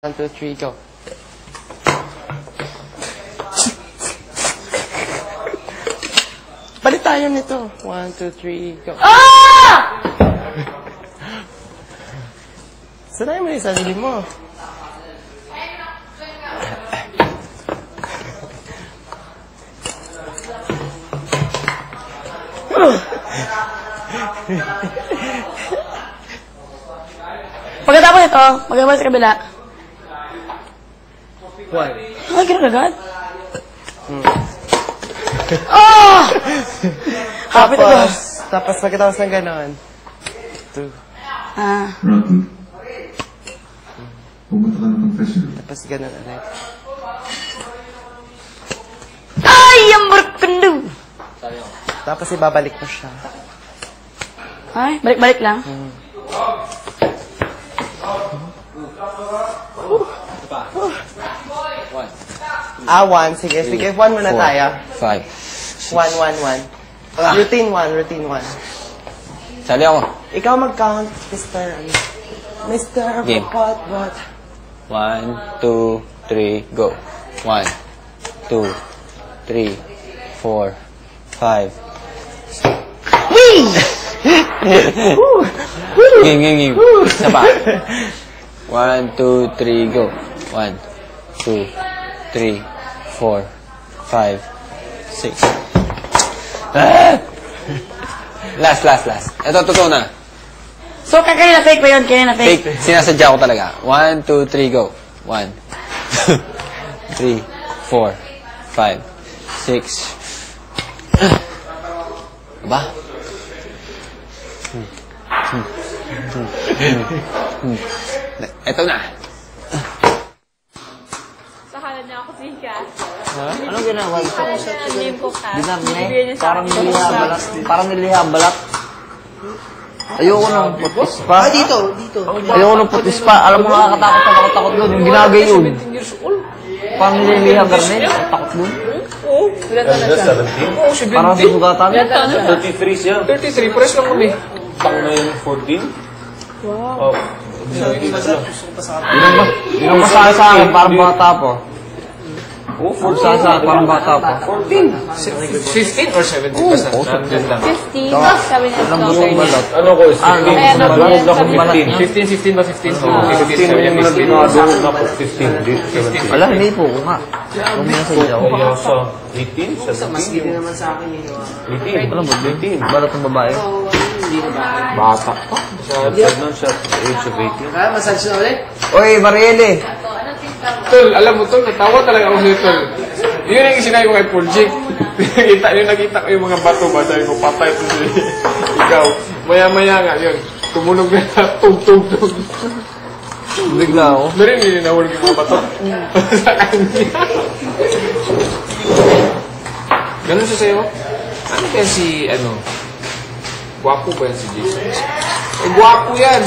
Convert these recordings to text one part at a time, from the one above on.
1, 2, 3, go. Balik tayo nito. 1, 2, 3, go. Ah! Sanay mo yung sarili mo. Pagkatapos ito, magkabalik sa kabila. One. Ay, gano'n agad? Oh! Happy to go. Tapos pagkatapos ng ganon. 2. Ah. Rocky, pumunta ka ng confessional. Tapos ganon ulit. Ay, ang barkando! Tapos ibabalik mo siya. Ay, balik-balik lang. One. Sige. Sige, 1 muna tayo. 5. 1. Routine 1. Sali ako. Ikaw mag-count, Mr. Game. What? 1, 2, 3, go. 1, 2, 3, 4, 5. Whee! Game. Isa pa. 1, 2, 3, go. 1, 2, 3, 4, 5, 6. Last. Ito, totoo na. So, kanina fake ba yun? Kanina fake? Fake. Sinasadya ko talaga. 1, 2, 3, go. 1, 2, 3, 4, 5, 6. Ba? Ito na. Sakalan niya ako si Kat. Anong ginagawa ito? Name ko Kat. Binarne? Parang niliha balat. Ayoko ng putis pa. Dito. Ayoko ng putis pa. Alam mo nakakatakot doon. Yung ginagay yun. Parang nililiha garne. Takot doon. Parang sisugatan. 33 siya. 33, pares lang kami. Tang na yung 14. Wow. Yun ang masaya sa akin. Parang bata po. Oh, Masaya sa akin. Parang bata po. 15 or 17 pa sa nandun lang. 15. Sabi niya Alam sa mo yung doctor balat. Ano ko? 15. Nanood ako balat 15. niya. 15 ba 15? Oo, 15. Sino Sabi niya yung 15. nanood ako 15? 17. Wala, hindi po. Kung nga. Kung message ako. Kaya sa 18? 17? naman sa akin yun. 18. Alam mo, 18. balat ng babae. Bata pa. Siya age of 18. Massage na ulit? Oy, Marielle. Tol, alam mo tol, natawa talaga ako sa'yo tol. Yun yung sinabi ko kay Puljik. nakita ko yung mga bato ba, sabi ko, patay ito si ikaw. Maya-maya nga yun. Tumunog na, tug. Bigla ako. Narinig na nahulog yung mga bato. Sa kanya. Ganun siya sa'yo? Ano kaya si, gwapo ba yan si Jason? Gwapo yan!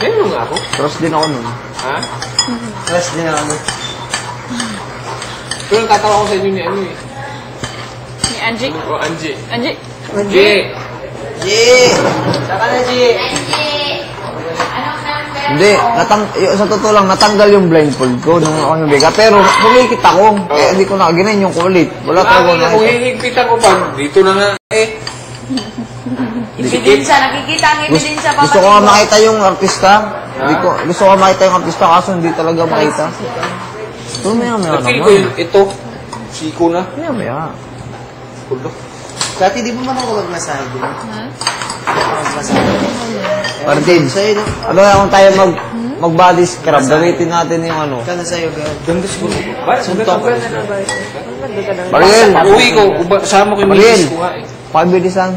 Meron nga ako. Cross din ako nun. Ha? Rest din ako. Pero natatawa ko sa inyo ni Ni Angie. O, Angie. Angie. Angie! Saka na, G. Hindi, sa totoo lang, natanggal yung blindfold ko nung ako yung biga. Pero, kumikit ako. Eh, hindi ko nakaginain yung kulit. Wala talaga Bakit kung hihigpitan ko pa, dito na nga Ebidensya, nakikita ang ebidensya pa. Gusto ko nga makita yung artista. Gusto ko makita yung artista kaso hindi talaga makita. Ito, maya Nag-feel ko naman. yung ito. Siko na. Maya. Kulo. Dati di mo man ako mag-massage din. Martin, ano kung tayo mag-body scrub, gamitin natin yung ano. Kano sa'yo, girl? Ganda siguro. Suntok. Mariel, Uwi ko, kasama ko yung Mariel. misis ko nga eh. pakibilisan.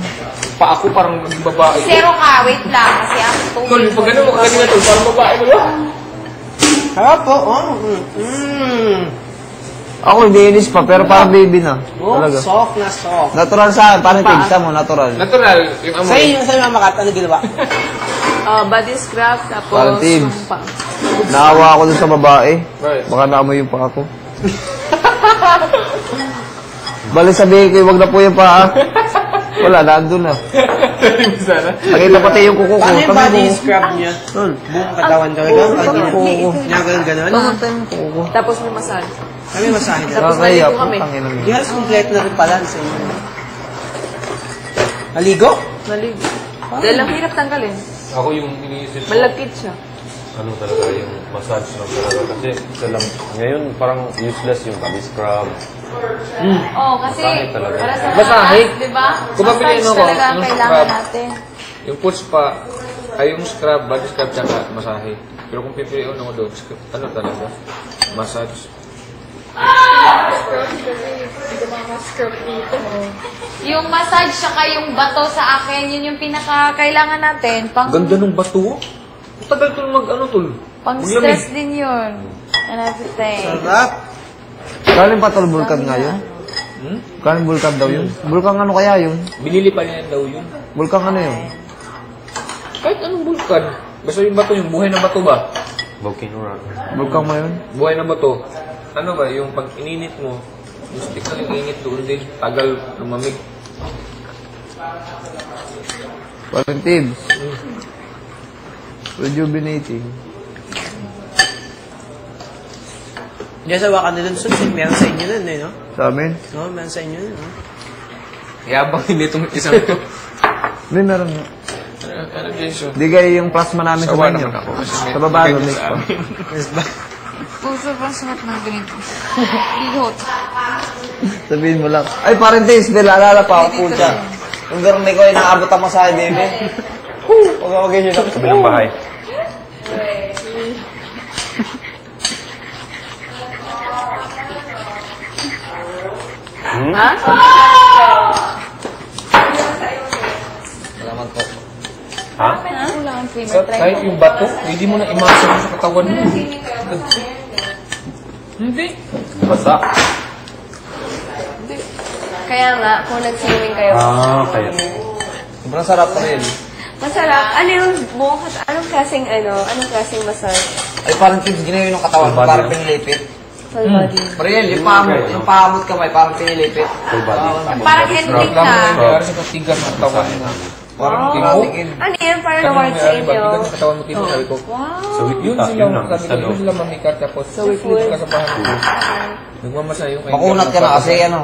Pa ako parang babae. Zero ka, wait lang. Kasi ang Tol, tubig. pag gano'n mo kanina tol, parang babae mo yun. Harap po, Ako hindi inis pa, pero parang baby na. Oh, Talaga. soft na soft. Natural sa akin, parang tigsa mo, natural. Natural, yung amoy. Sa'yo Mama Kat, ano ginawa? Body scrub, tapos Parang teams. yung pang. Naawa ako dun sa babae. Right. Baka naamoy yung paa ko. Balik sabihin ko, wag na po yung paa. Wala, nandun na. Sana. Nakita pati yung kuko ko. Paano yung Kami body buong- scrub niya? Buong katawan talaga? Pag niya gano'n? Pumunta yung kuko ko. Tapos may massage. Kami masahe na. Tapos Kakaya, nandito kami. putang ina mo. Yes, kompleto na rin pala sa inyo. Maligo? Maligo. Dahil ang hirap tanggalin. Ako yung iniisip ko, Malagkit siya. ano talaga yung massage lang talaga. Kasi isa lang, ngayon parang useless yung body scrub. Oo, kasi Masahe talaga. para sa Masahe? di ba? Kung mapiliin Massage ako, talaga ang yung kailangan scrub. natin. Yung push pa, ay yung scrub, body scrub, tsaka masahe. Pero kung pipiliin ako doon, ano talaga? Massage. Yung massage saka yung bato sa akin, yun yung pinaka-kailangan natin. Ganda ng bato. Tagal ito mag-ano tol. Pang-stress din yun. And everything. Sarap. Galing pa tol, bulkan nga yun. Hmm? Galing bulkan daw yun. Bulkan ano kaya yun? Binili pa niya daw yun. Bulkan ano yun? Kahit anong vulkan. Basta yung bato, yung buhay na bato ba? Volcano rock. Bulkan mo yun? Buhay na bato. Ano ba, yung pag ininit mo, yung stick na yung init doon din, tagal lumamig. Parang tips. Rejuvenating. Diyan sa Wakan nilun sus, meron sa inyo nun eh, no? Sa amin? No, meron sa inyo nun, no? Yabang hindi itong isang to. Hindi, meron nga. Ano, Jason? Di kayo yung plasma namin sa Sawa banyo. naman ako. Kasi may- Sa baba, ganyan mix sa pa. amin. Yes ba? Puso pa sumat ng ganito. Ihot. Sabihin mo lang. Ay, parang taste, Del, alala pa ako, pucha. Yung garne ko, inaabot ang masahe, Debe. Huwag ako ganyan lang. Sabi ng bahay. Ha? Salamat po. Ha? Kulang ang creamer. So, kahit yung bato, hindi mo na imasa mo sa katawan mo. Hindi. Basa. Kaya nga, kung nag-swimming kayo, Kaya. Sobrang sarap pa rin. masarap. Ano yung buong, anong klaseng massage? Ay, parang tips ginawa yung katawan mo, Full body, parang no? pinilipit. Full body. Mariel, yung paamot kamay, parang pinilipit. Full body. Parang ending Alam mo na na. yung nangyari sa katigas ng katawan mo. Parang tibo. Ano yan? Parang Ano award sa nangyari ba? inyo? Tigas ng katawan mo tibo, sabi ko. So, Yun sila mamikat tapos weekly ka sa bahay ko. Nagmamasa yung Makunat ka na kasi, ano.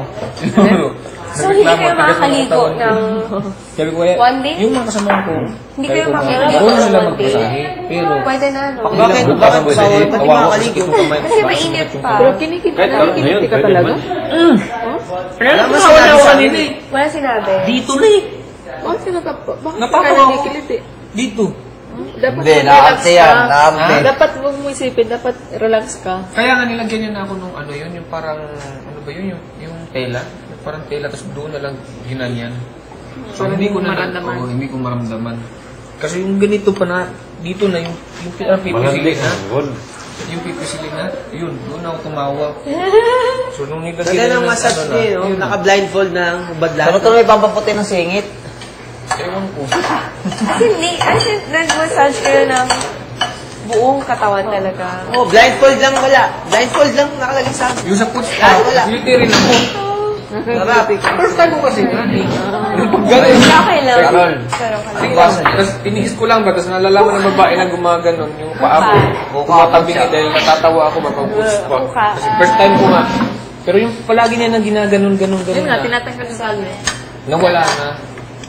So, hindi kayo makakaligo ng... Sabi ko, kaya, One day? yung mga kasama ko, Hindi sabi kayo ko, makakaligo marunong ng sila one day? magmasahe, pero Pwede na, no? Bakit? Biglang Bakit bukas sa ang ba't di kawa ko, makakaligo? gusto ko kamay. Kasi mainit pa. Pero kinikita Kahit na, ngayon, kinikita pwede talaga. naman. Alam mo, sinabi sa akin eh. Wala sinabi. Dito na eh. Bakit sila bakit Napatawa ka ako. nakikilit eh? Dito. Dapat Hindi, relax naarte yan, ka. naarte. Dapat huwag mo isipin, dapat relax ka. Kaya nga nilagyan niya na ako nung ano yun, yung parang, ano ba yun, yung tela. Yung parang tela, tapos doon na lang ginanyan. So, hindi ko na maramdaman. Oo, hindi ko maramdaman. Kasi yung ganito pa na, dito na yung pipisilin Malamig. na. Good. Yung pipisilin na, yun, doon ako tumawa. So, nung nilagyan Ganda niya ng ng massage ano niya, no? yun, Naka-blindfold ng hubad Pero lahat. ito may pampaputi ng singit. ewan ko. Hindi, as in, nag-massage kayo ng buong katawan talaga. Oh, blindfold lang wala. Blindfold lang nakalagay sa akin. Yung sa puts Ah, wala. guilty rin ako. Sarap. First time ko kasi nga. Yung pag Pero gano'n. okay lang. Carol. Pero okay lang. Tapos tinihis ko lang ba, tapos nalalaman ng babae na gumaganon, yung paa ko, kumatabingi dahil natatawa ako mapag-push pa. Kasi first time ko nga. Pero yung palagi niya na ginaganon, ganon, Yun ganon nga, na, tinatanggal sa salo. nawala na.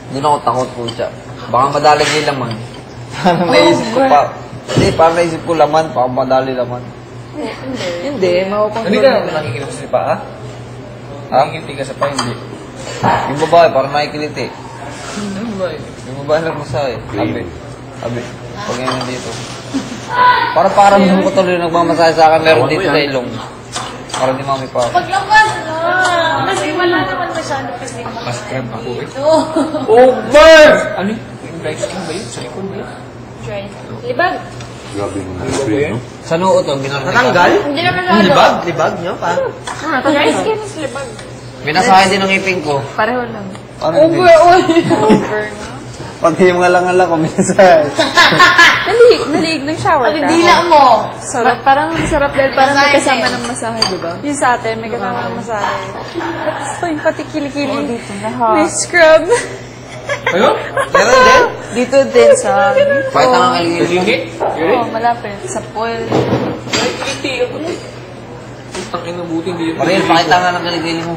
Doon ako takot, pucha. Baka madali yung laman. Parang naisip ko pa. Hindi, parang naisip ko laman, baka madali laman. Hindi, Hindi makukontrol ka nila. nakikiliti sa paa? Nakikiliti ka sa paa, hindi. Yung babae, parang nakikiliti. Ano ba eh? Yung babae nagmasahe. Sabi. Pag yan nandito. Parang yung ko tuloy nagmamasahe sa akin, meron dito sa ilong. Parang di mami pa. Paglabas na! Kasi wala naman masyado kasi. Mas crab ako eh. Over! Ano yun? Yung dry skin ba yun? Sa likod ba yun? Libag. Grabe yung screen, no? Sa noo to, ginarne Natanggal? Hindi naman lalo. Libag? Libag nyo pa? Dry skin is libag. Minasahe din ng ipin ko. Pareho lang. Parang hindi. Over na. Pati yung ngalang-ngalang ko minsan. Naliig ng shower Ang ka. dila mo. Sarap. Parang sarap dahil parang may Masahe. kasama ng masahe, di ba? Yung sa atin, may kasama ng masahe. Ito yung pati kilikili. Dito na ha. May scrub. Ano? Meron din? Dito din sa... Pakita nga kaligil mo. Hindi? Yuri? Oh, malapit. Sa pool. Ay, hindi. Ang ina buti hindi. Paril, pakita nga ng kaligil mo.